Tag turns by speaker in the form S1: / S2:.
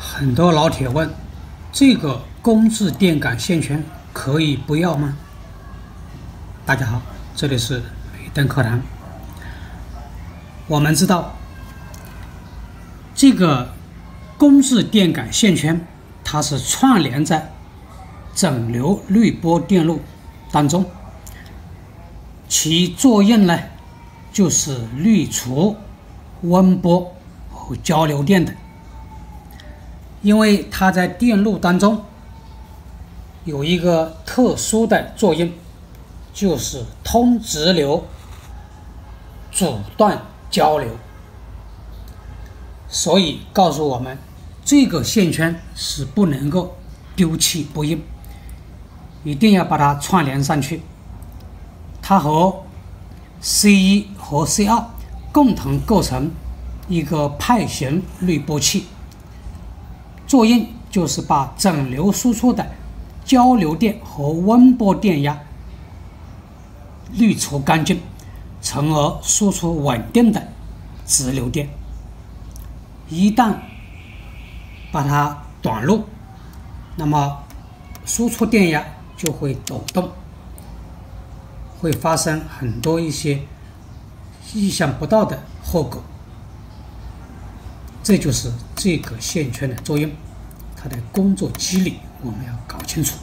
S1: 很多老铁问，这个公制电感线圈可以不要吗？大家好，这里是美灯课堂。我们知道，这个公制电感线圈它是串联在整流滤波电路当中，其作用呢就是滤除温波和交流电等。因为它在电路当中有一个特殊的作用，就是通直流，阻断交流，所以告诉我们这个线圈是不能够丢弃不用，一定要把它串联上去。它和 C1 和 C2 共同构成一个派型滤波器，作用就是把整流输出的交流电和温波电压滤除干净，从而输出稳定的直流电。一旦把它短路，那么输出电压就会抖动，会发生很多一些意想不到的后果。这就是这个线圈的作用，它的工作机理我们要搞清楚。